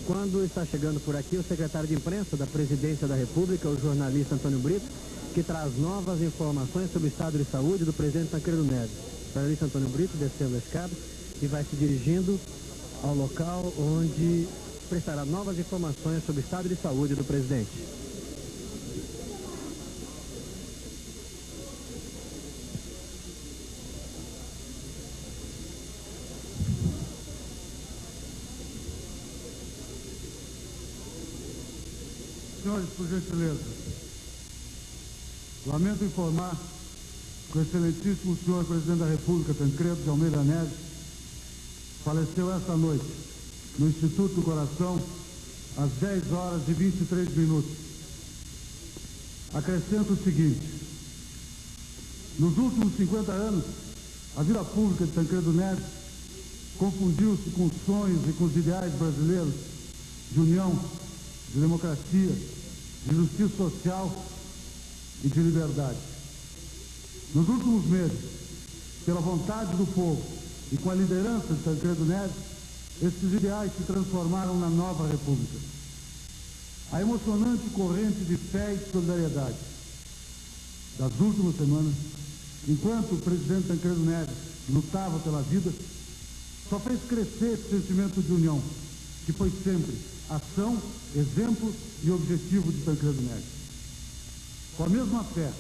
quando está chegando por aqui o secretário de imprensa da Presidência da República, o jornalista Antônio Brito, que traz novas informações sobre o estado de saúde do presidente Tancredo Neves. O jornalista Antônio Brito descendo a escada e vai se dirigindo ao local onde prestará novas informações sobre o estado de saúde do presidente. Senhores, por gentileza, lamento informar que o excelentíssimo senhor presidente da República, Tancredo de Almeida Neves, faleceu esta noite no Instituto do Coração às 10 horas e 23 minutos. Acrescento o seguinte: nos últimos 50 anos, a vida pública de Tancredo Neves confundiu-se com os sonhos e com os ideais brasileiros de união, de democracia, de justiça social e de liberdade. Nos últimos meses, pela vontade do povo e com a liderança de Tancredo Neves, esses ideais se transformaram na nova República. A emocionante corrente de fé e de solidariedade das últimas semanas, enquanto o presidente Tancredo Neves lutava pela vida, só fez crescer esse sentimento de união, que foi sempre ação, exemplo e objetivo de Tancredo Neves. Com a mesma fé,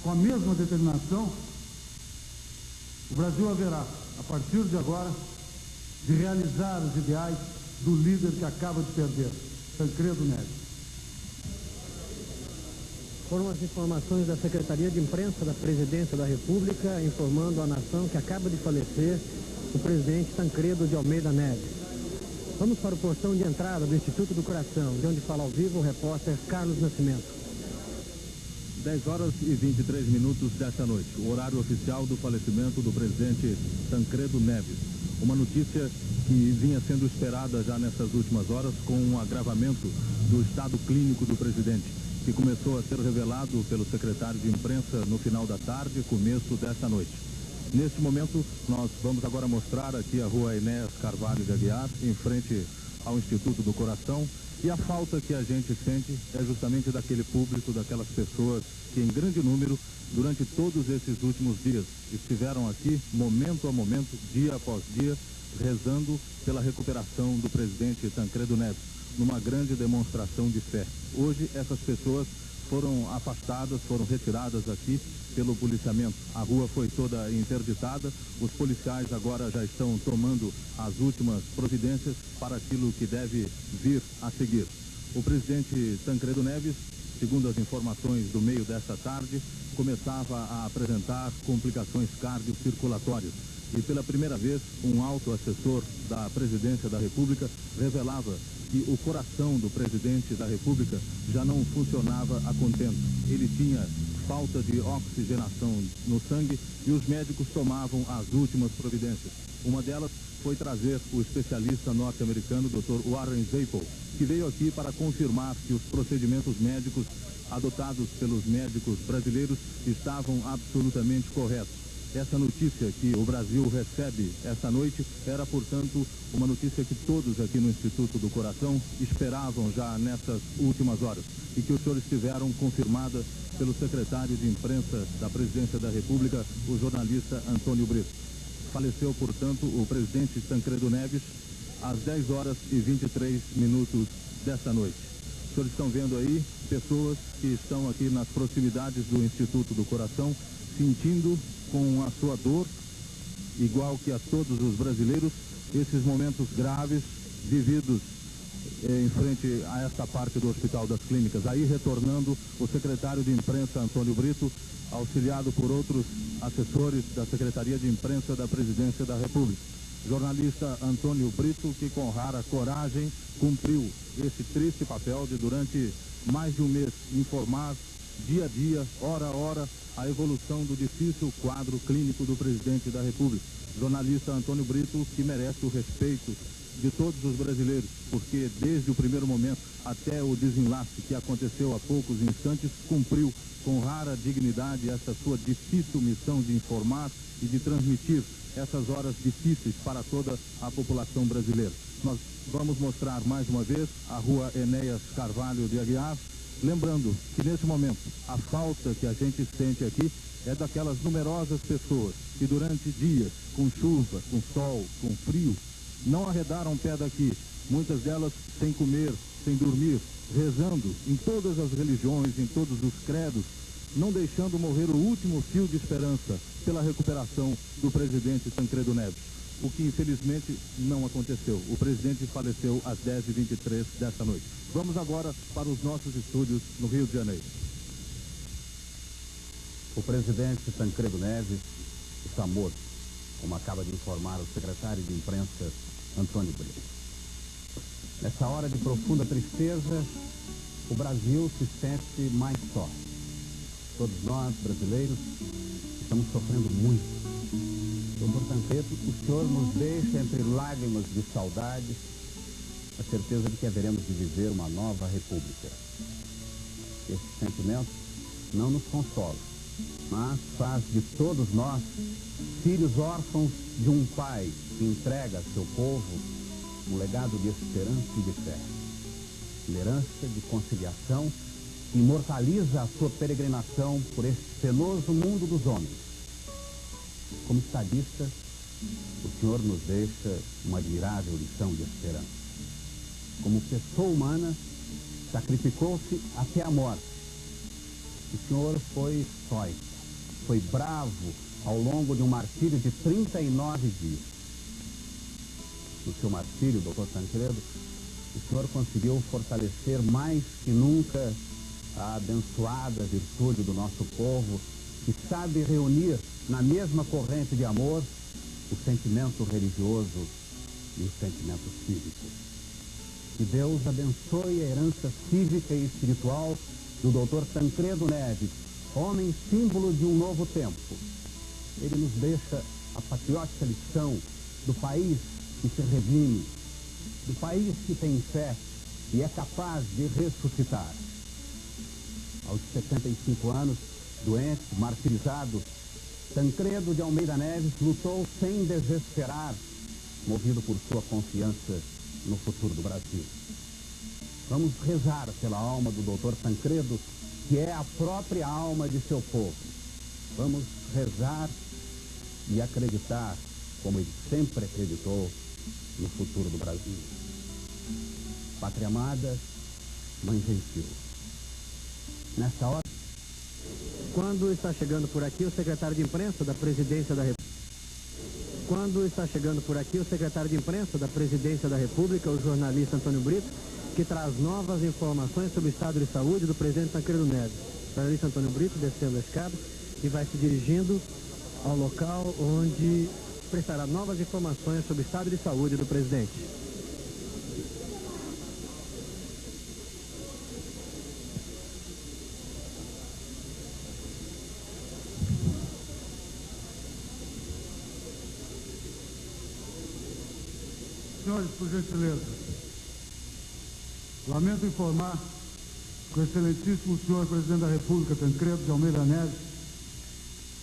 com a mesma determinação, o Brasil haverá, a partir de agora, de realizar os ideais do líder que acaba de perder, Tancredo Neves. Foram as informações da Secretaria de Imprensa da Presidência da República, informando a nação que acaba de falecer o presidente Tancredo de Almeida Neves. Vamos para o portão de entrada do Instituto do Coração, de onde fala ao vivo o repórter Carlos Nascimento. 10 horas e 23 minutos desta noite, o horário oficial do falecimento do presidente Tancredo Neves. Uma notícia que vinha sendo esperada já nessas últimas horas, com um agravamento do estado clínico do presidente, que começou a ser revelado pelo secretário de imprensa no final da tarde, começo desta noite. Neste momento, nós vamos agora mostrar aqui a rua Enéas Carvalho de Aguiar, em frente ao Instituto do Coração, e a falta que a gente sente é justamente daquele público, daquelas pessoas que em grande número, durante todos esses últimos dias, estiveram aqui, momento a momento, dia após dia, rezando pela recuperação do presidente Tancredo Neves, numa grande demonstração de fé. Hoje, essas pessoas foram afastadas, foram retiradas aqui pelo policiamento. A rua foi toda interditada, os policiais agora já estão tomando as últimas providências para aquilo que deve vir a seguir. O presidente Tancredo Neves, segundo as informações do meio desta tarde, começava a apresentar complicações cardiocirculatórias. E pela primeira vez, um alto assessor da Presidência da República revelava que o coração do presidente da República já não funcionava a contento. Ele tinha falta de oxigenação no sangue e os médicos tomavam as últimas providências. Uma delas foi trazer o especialista norte-americano, Dr. Warren Zapol, que veio aqui para confirmar que os procedimentos médicos adotados pelos médicos brasileiros estavam absolutamente corretos. Essa notícia que o Brasil recebe esta noite era, portanto, uma notícia que todos aqui no Instituto do Coração esperavam já nessas últimas horas e que os senhores tiveram confirmada pelo secretário de imprensa da Presidência da República, o jornalista Antônio Brito. Faleceu, portanto, o presidente Tancredo Neves às 10 horas e 23 minutos desta noite. Os senhores estão vendo aí pessoas que estão aqui nas proximidades do Instituto do Coração, sentindo com a sua dor, igual que a todos os brasileiros, esses momentos graves vividos em frente a esta parte do Hospital das Clínicas. Aí retornando o secretário de imprensa Antônio Brito, auxiliado por outros assessores da Secretaria de Imprensa da Presidência da República. Jornalista Antônio Brito, que com rara coragem cumpriu esse triste papel de durante mais de um mês informar dia a dia, hora a hora, a evolução do difícil quadro clínico do presidente da República. Jornalista Antônio Brito, que merece o respeito de todos os brasileiros, porque desde o primeiro momento até o desenlace que aconteceu há poucos instantes, cumpriu com rara dignidade essa sua difícil missão de informar e de transmitir essas horas difíceis para toda a população brasileira. Nós vamos mostrar mais uma vez a rua Enéas Carvalho de Aguiar, lembrando que nesse momento a falta que a gente sente aqui é daquelas numerosas pessoas que durante dias, com chuva, com sol, com frio, não arredaram pé daqui, muitas delas sem comer, sem dormir, rezando em todas as religiões, em todos os credos, não deixando morrer o último fio de esperança pela recuperação do presidente Tancredo Neves, o que infelizmente não aconteceu. O presidente faleceu às 10h23 desta noite. Vamos agora para os nossos estúdios no Rio de Janeiro. O presidente Tancredo Neves está morto, como acaba de informar o secretário de imprensa Antônio Brito. Nessa hora de profunda tristeza, o Brasil se sente mais só. Todos nós, brasileiros, estamos sofrendo muito. Doutor Tancredo, o senhor nos deixa entre lágrimas de saudade a certeza de que haveremos de viver uma nova república. Esse sentimento não nos consola, mas faz de todos nós filhos órfãos de um pai que entrega a seu povo um legado de esperança e de fé. Uma herança de conciliação que imortaliza a sua peregrinação por este penoso mundo dos homens. Como estadista, o senhor nos deixa uma admirável lição de esperança. Como pessoa humana, sacrificou-se até a morte. O senhor foi estoico, foi bravo ao longo de um martírio de 39 dias. No seu martírio, doutor Tancredo, o senhor conseguiu fortalecer mais que nunca a abençoada virtude do nosso povo, que sabe reunir na mesma corrente de amor o sentimento religioso e o sentimento cívico. Que Deus abençoe a herança cívica e espiritual do doutor Tancredo Neves, homem símbolo de um novo tempo. Ele nos deixa a patriótica lição do país que se redime, do país que tem fé e é capaz de ressuscitar. Aos 75 anos, doente, martirizado, Tancredo de Almeida Neves lutou sem desesperar, movido por sua confiança no futuro do Brasil. Vamos rezar pela alma do doutor Tancredo, que é a própria alma de seu povo. Vamos rezar e acreditar, como ele sempre acreditou, no futuro do Brasil. Pátria amada, mãe gentil. Nessa hora... Quando está chegando por aqui o secretário de imprensa da Presidência da República. Quando está chegando por aqui o secretário de imprensa da Presidência da República, o jornalista Antônio Brito, que traz novas informações sobre o estado de saúde do presidente Tancredo Neves. O jornalista Antônio Brito descendo a escada e vai se dirigindo ao local onde prestará novas informações sobre o estado de saúde do presidente. Senhores, por gentileza, lamento informar que o excelentíssimo senhor presidente da República, Tancredo de Almeida Neves,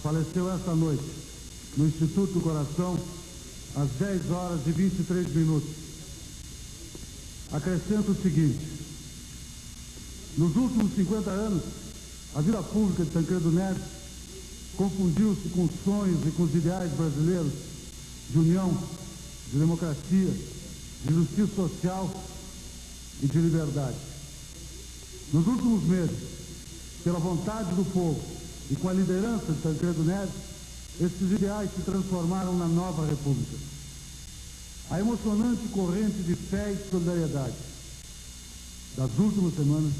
faleceu esta noite no Instituto do Coração às 10h23. Acrescento o seguinte: nos últimos 50 anos, a vida pública de Tancredo Neves confundiu-se com os sonhos e com os ideais brasileiros de união, de democracia, de justiça social e de liberdade. Nos últimos meses, pela vontade do povo e com a liderança de Tancredo Neves, esses ideais se transformaram na nova república. A emocionante corrente de fé e solidariedade das últimas semanas,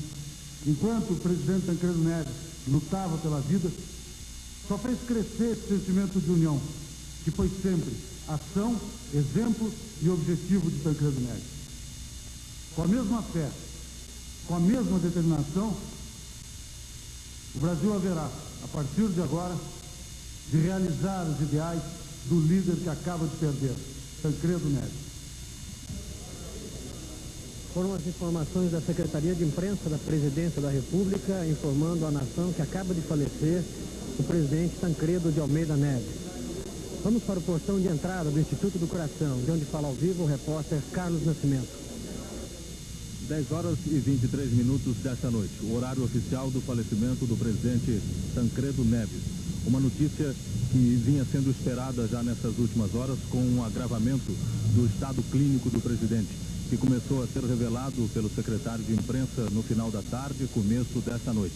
enquanto o presidente Tancredo Neves lutava pela vida, só fez crescer esse sentimento de união, que foi sempre ação, exemplo e objetivo de Tancredo Neves. Com a mesma fé, com a mesma determinação, o Brasil haverá, a partir de agora, de realizar os ideais do líder que acaba de perder, Tancredo Neves. Foram as informações da Secretaria de Imprensa da Presidência da República, informando à nação que acaba de falecer o presidente Tancredo de Almeida Neves. Vamos para o portão de entrada do Instituto do Coração, de onde fala ao vivo o repórter Carlos Nascimento. 10 horas e 23 minutos desta noite, o horário oficial do falecimento do presidente Tancredo Neves. Uma notícia que vinha sendo esperada já nessas últimas horas, com um agravamento do estado clínico do presidente, que começou a ser revelado pelo secretário de imprensa no final da tarde, começo desta noite.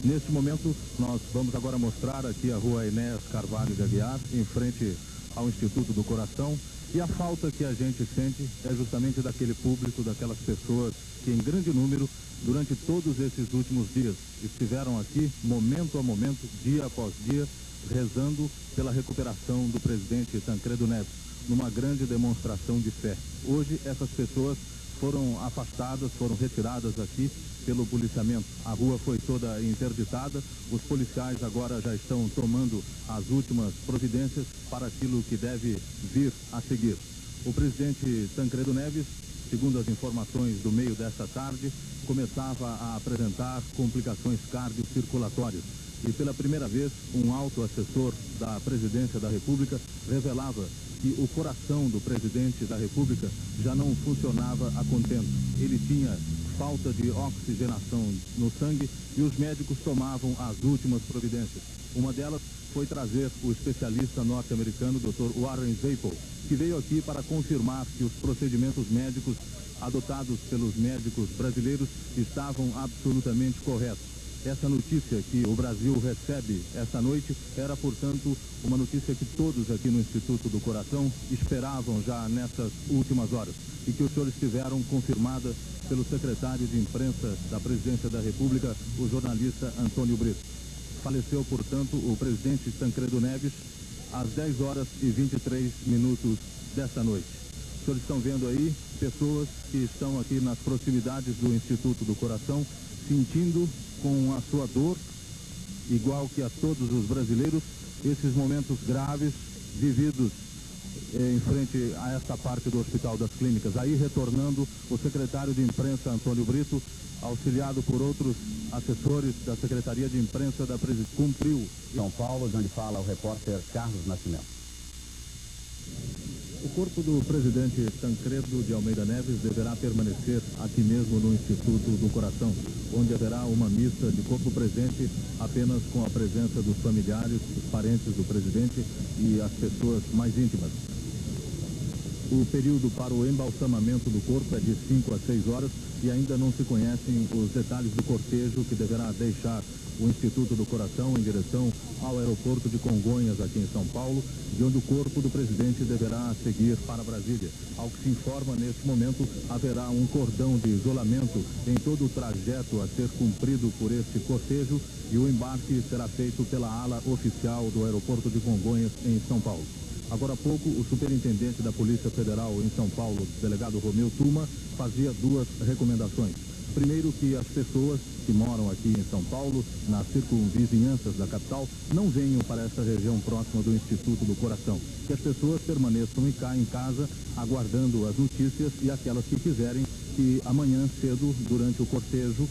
Neste momento, nós vamos agora mostrar aqui a rua Enéas Carvalho de Aguiar, em frente ao Instituto do Coração, e a falta que a gente sente é justamente daquele público, daquelas pessoas que em grande número, durante todos esses últimos dias, estiveram aqui, momento a momento, dia após dia, rezando pela recuperação do presidente Tancredo Neves, numa grande demonstração de fé. Hoje, essas pessoas foram afastadas, foram retiradas aqui pelo policiamento. A rua foi toda interditada, os policiais agora já estão tomando as últimas providências para aquilo que deve vir a seguir. O presidente Tancredo Neves, segundo as informações do meio desta tarde, começava a apresentar complicações cardiocirculatórias. E pela primeira vez, um alto assessor da Presidência da República revelava que o coração do presidente da República já não funcionava a contento. Ele tinha falta de oxigenação no sangue e os médicos tomavam as últimas providências. Uma delas foi trazer o especialista norte-americano, Dr. Warren Zapel, que veio aqui para confirmar que os procedimentos médicos adotados pelos médicos brasileiros estavam absolutamente corretos. Essa notícia que o Brasil recebe esta noite era, portanto, uma notícia que todos aqui no Instituto do Coração esperavam já nessas últimas horas e que os senhores tiveram confirmada pelo secretário de imprensa da Presidência da República, o jornalista Antônio Brito. Faleceu, portanto, o presidente Tancredo Neves às 10 horas e 23 minutos desta noite. Os senhores estão vendo aí pessoas que estão aqui nas proximidades do Instituto do Coração, sentindo com a sua dor, igual que a todos os brasileiros, esses momentos graves vividos em frente a esta parte do Hospital das Clínicas. Aí retornando o secretário de imprensa Antônio Brito, auxiliado por outros assessores da Secretaria de Imprensa da Presidência, cumpriu. São Paulo, de onde fala o repórter Carlos Nascimento. O corpo do presidente Tancredo de Almeida Neves deverá permanecer aqui mesmo no Instituto do Coração, onde haverá uma missa de corpo presente apenas com a presença dos familiares, dos parentes do presidente e as pessoas mais íntimas. O período para o embalsamamento do corpo é de 5 a 6 horas e ainda não se conhecem os detalhes do cortejo que deverá deixar o Instituto do Coração em direção ao aeroporto de Congonhas, aqui em São Paulo, de onde o corpo do presidente deverá seguir para Brasília. Ao que se informa, neste momento, haverá um cordão de isolamento em todo o trajeto a ser cumprido por este cortejo e o embarque será feito pela ala oficial do aeroporto de Congonhas, em São Paulo. Agora há pouco, o superintendente da Polícia Federal em São Paulo, delegado Romeu Tuma, fazia duas recomendações. Primeiro, que as pessoas que moram aqui em São Paulo, nas circunvizinhanças da capital, não venham para essa região próxima do Instituto do Coração. Que as pessoas permaneçam em casa, aguardando as notícias, e aquelas que quiserem que amanhã cedo, durante o cortejo,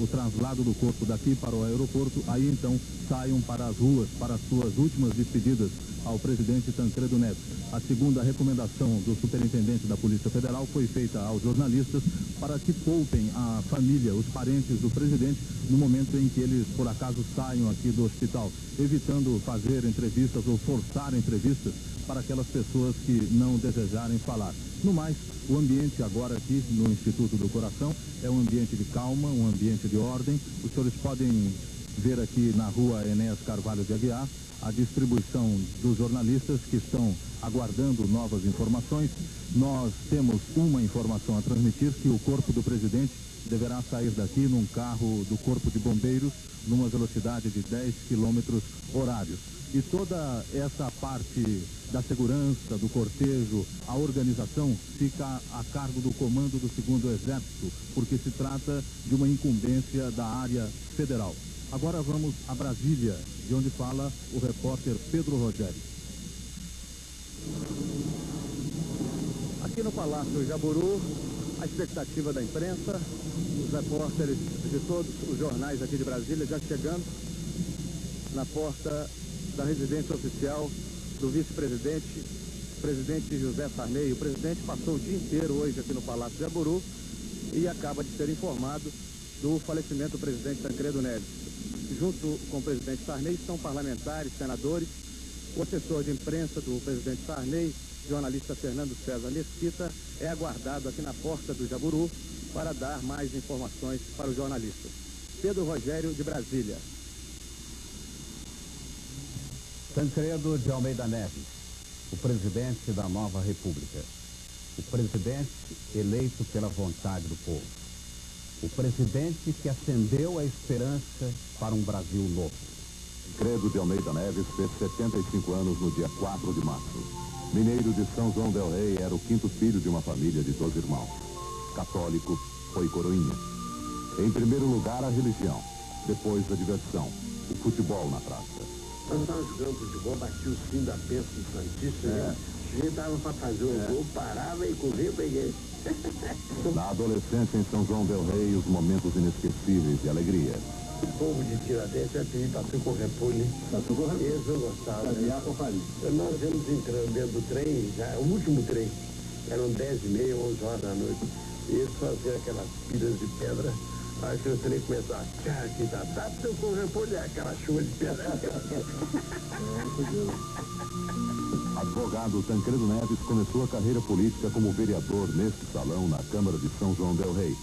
o traslado do corpo daqui para o aeroporto, aí então saiam para as ruas, para as suas últimas despedidas ao presidente Tancredo Neves. A segunda recomendação do superintendente da Polícia Federal foi feita aos jornalistas para que poupem a família, os parentes do presidente, no momento em que eles, por acaso, saiam aqui do hospital, evitando fazer entrevistas ou forçar entrevistas para aquelas pessoas que não desejarem falar. No mais, o ambiente agora aqui no Instituto do Coração é um ambiente de calma, um ambiente de ordem. Os senhores podem ver aqui na rua Enéas Carvalho de Aguiar a distribuição dos jornalistas que estão aguardando novas informações. Nós temos uma informação a transmitir, que o corpo do presidente deverá sair daqui num carro do Corpo de Bombeiros numa velocidade de 10 km horários. E toda essa parte da segurança, do cortejo, a organização fica a cargo do comando do 2º Exército, porque se trata de uma incumbência da área federal. Agora vamos a Brasília, de onde fala o repórter Pedro Rogério. Aqui no Palácio Jaburu, A expectativa da imprensa, os repórteres de todos os jornais aqui de Brasília já chegando na porta da residência oficial do vice-presidente, presidente José Sarney. O presidente passou o dia inteiro hoje aqui no Palácio de Jaburu e acaba de ser informado do falecimento do presidente Tancredo Neves. Junto com o presidente Sarney estão parlamentares, senadores, o assessor de imprensa do presidente Sarney, jornalista Fernando César Mesquita, é aguardado aqui na porta do Jaburu para dar mais informações para os jornalistas. Pedro Rogério, de Brasília. Tancredo de Almeida Neves, o presidente da nova república. O presidente eleito pela vontade do povo. O presidente que acendeu a esperança para um Brasil novo. Tancredo de Almeida Neves fez 75 anos no dia 4 de março. Mineiro de São João del Rei, era o quinto filho de uma família de 12 irmãos. Católico, foi coroinha. Em primeiro lugar, a religião. Depois, a diversão. O futebol na praça. Nós estávamos jogando futebol, batia o sino da peça do Santista, né? A gente dava para fazer um gol, parava e corria para a igreja. Na adolescência em São João del Rei, os momentos inesquecíveis de alegria. O povo de Tiradentes vai pedir para tu correr por ali. Eles não gostavam. Nós íamos entrando dentro do trem, já, o último trem, eram 10h30, 11 horas da noite. E eles faziam aquelas pilhas de pedra. Aí que o trem começou a tchar, que dá para eu correr por ali, aquela chuva de pedra. Advogado, Tancredo Neves começou a carreira política como vereador neste salão na Câmara de São João del Rei.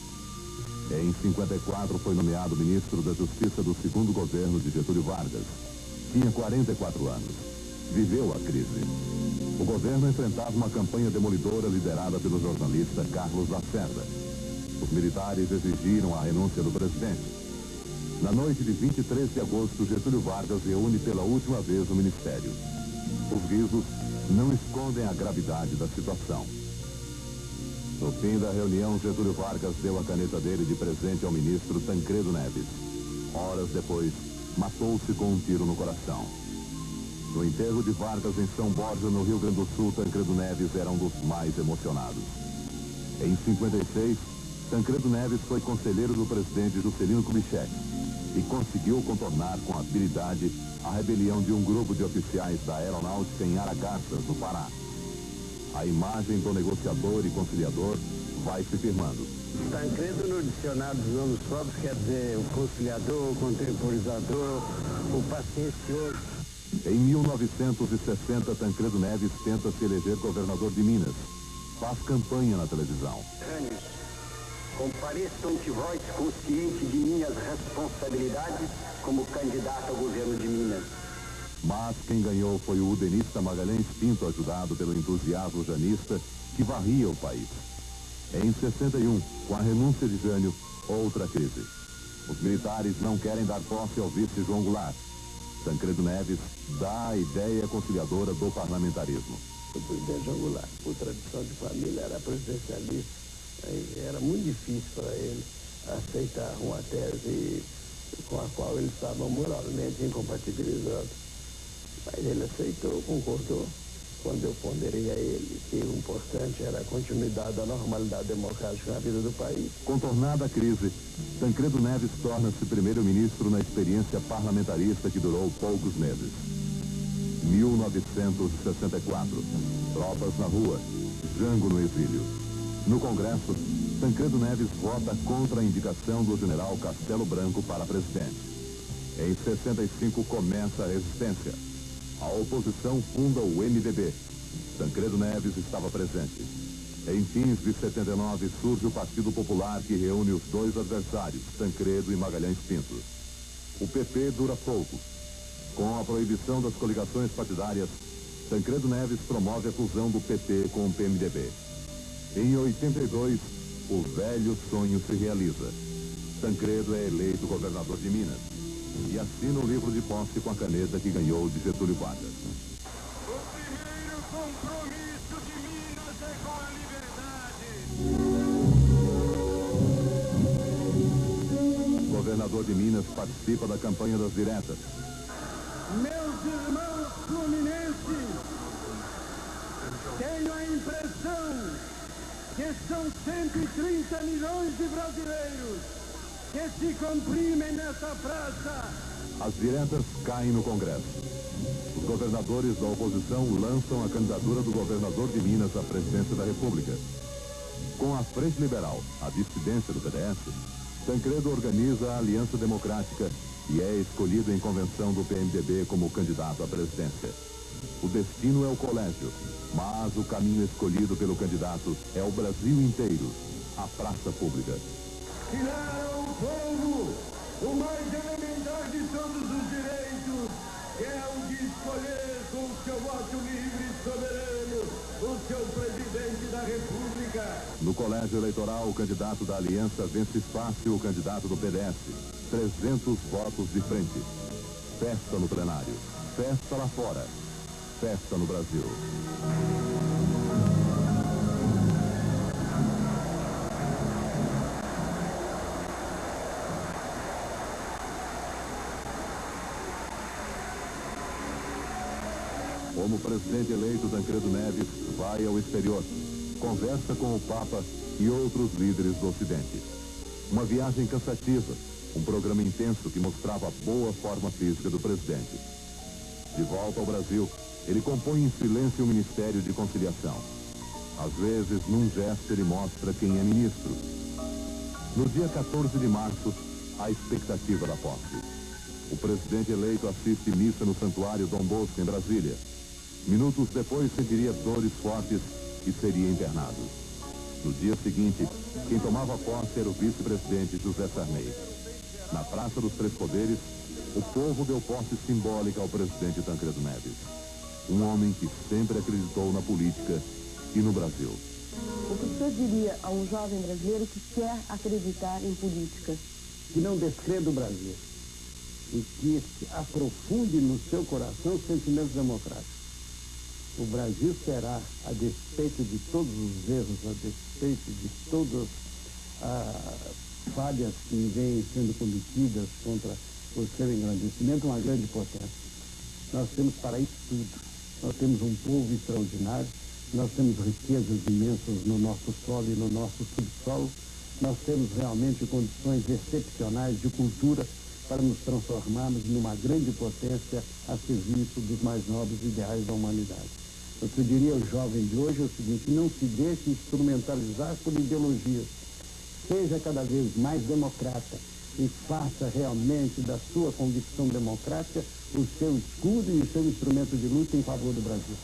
Em 54 foi nomeado ministro da Justiça do segundo governo de Getúlio Vargas. Tinha 44 anos. Viveu a crise. O governo enfrentava uma campanha demolidora liderada pelo jornalista Carlos Lacerda. Os militares exigiram a renúncia do presidente. Na noite de 23 de agosto, Getúlio Vargas reúne pela última vez o ministério. Os risos não escondem a gravidade da situação. No fim da reunião, Getúlio Vargas deu a caneta dele de presente ao ministro Tancredo Neves. Horas depois, matou-se com um tiro no coração. No enterro de Vargas em São Borja, no Rio Grande do Sul, Tancredo Neves era um dos mais emocionados. Em 56, Tancredo Neves foi conselheiro do presidente Juscelino Kubitschek e conseguiu contornar com habilidade a rebelião de um grupo de oficiais da aeronáutica em Aragarças, no Pará. A imagem do negociador e conciliador vai se firmando. Tancredo, no dicionário dos nomes próprios, quer dizer o conciliador, o contemporizador, o paciencioso. Em 1960, Tancredo Neves tenta se eleger governador de Minas. Faz campanha na televisão. Compareço ante vós consciente de minhas responsabilidades como candidato ao governo de Minas. Mas quem ganhou foi o udenista Magalhães Pinto, ajudado pelo entusiasmo janista que varria o país. Em 61, com a renúncia de Jânio, outra crise. Os militares não querem dar posse ao vice João Goulart. Tancredo Neves dá a ideia conciliadora do parlamentarismo. O presidente João Goulart, por tradição de família, era presidencialista. Era muito difícil para ele aceitar uma tese com a qual ele estava moralmente incompatibilizado. Mas ele aceitou, concordou. Quando eu ponderei a ele que o importante era a continuidade da normalidade democrática na vida do país. Contornada a crise, Tancredo Neves torna-se primeiro-ministro na experiência parlamentarista que durou poucos meses. 1964. Tropas na rua. Jango no exílio. No Congresso, Tancredo Neves vota contra a indicação do general Castelo Branco para presidente. Em 65 começa a resistência. A oposição funda o MDB. Tancredo Neves estava presente. Em fins de 79 surge o Partido Popular, que reúne os dois adversários, Tancredo e Magalhães Pinto. O PP dura pouco. Com a proibição das coligações partidárias, Tancredo Neves promove a fusão do PT com o PMDB. Em 82, o velho sonho se realiza. Tancredo é eleito governador de Minas e assina o livro de posse com a caneta que ganhou de Getúlio Vargas. O primeiro compromisso de Minas é com a liberdade. O governador de Minas participa da campanha das diretas. Meus irmãos fluminenses, tenho a impressão que são 130 milhões de brasileiros que se comprimem nessa praça. As diretas caem no Congresso. Os governadores da oposição lançam a candidatura do governador de Minas à presidência da República. Com a Frente Liberal, a dissidência do PDS, Tancredo organiza a Aliança Democrática e é escolhido em convenção do PMDB como candidato à presidência. O destino é o colégio, mas o caminho escolhido pelo candidato é o Brasil inteiro, a praça pública. Tirar ao povo o mais elementar de todos os direitos, que é o de escolher com o seu voto livre e soberano o seu presidente da República. No colégio eleitoral, o candidato da Aliança vence fácil o candidato do PDS. 300 votos de frente. Festa no plenário. Festa lá fora. Festa no Brasil. Como presidente eleito, Tancredo Neves vai ao exterior, conversa com o Papa e outros líderes do Ocidente. Uma viagem cansativa, um programa intenso que mostrava a boa forma física do presidente. De volta ao Brasil, ele compõe em silêncio o Ministério de Conciliação. Às vezes, num gesto, ele mostra quem é ministro. No dia 14 de março, há expectativa da posse. O presidente eleito assiste missa no Santuário Dom Bosco, em Brasília. Minutos depois, sentiria dores fortes e seria internado. No dia seguinte, quem tomava posse era o vice-presidente José Sarney. Na Praça dos Três Poderes, o povo deu posse simbólica ao presidente Tancredo Neves. Um homem que sempre acreditou na política e no Brasil. O que o senhor diria a um jovem brasileiro que quer acreditar em política? Que não descreda o Brasil e que aprofunde no seu coração os sentimentos democráticos. O Brasil será, a despeito de todos os erros, a despeito de todas as falhas que vêm sendo cometidas contra o seu engrandecimento, uma grande potência. Nós temos para isso tudo. Nós temos um povo extraordinário, nós temos riquezas imensas no nosso solo e no nosso subsolo, nós temos realmente condições excepcionais de cultura para nos transformarmos numa grande potência a serviço dos mais nobres ideais da humanidade. O que eu diria ao jovem de hoje é o seguinte: não se deixe instrumentalizar por ideologias. Seja cada vez mais democrata e faça realmente da sua convicção democrática o seu escudo e o seu instrumento de luta em favor do Brasil.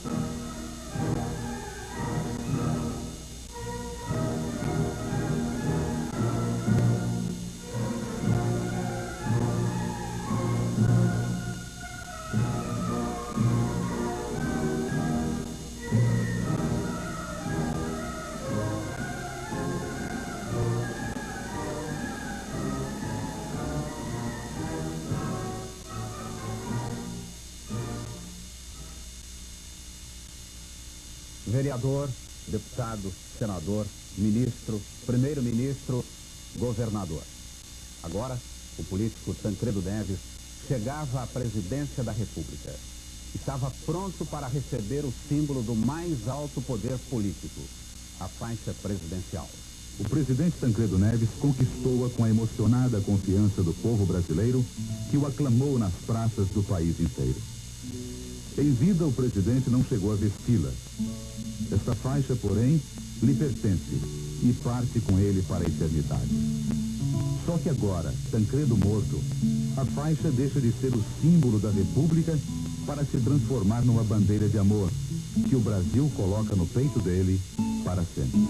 Vereador, deputado, senador, ministro, primeiro-ministro, governador. Agora, o político Tancredo Neves chegava à presidência da República. Estava pronto para receber o símbolo do mais alto poder político, a faixa presidencial. O presidente Tancredo Neves conquistou-a com a emocionada confiança do povo brasileiro, que o aclamou nas praças do país inteiro. Em vida, o presidente não chegou a vesti-la. Esta faixa, porém, lhe pertence e parte com ele para a eternidade. Só que agora, Tancredo morto, a faixa deixa de ser o símbolo da República para se transformar numa bandeira de amor, que o Brasil coloca no peito dele para sempre.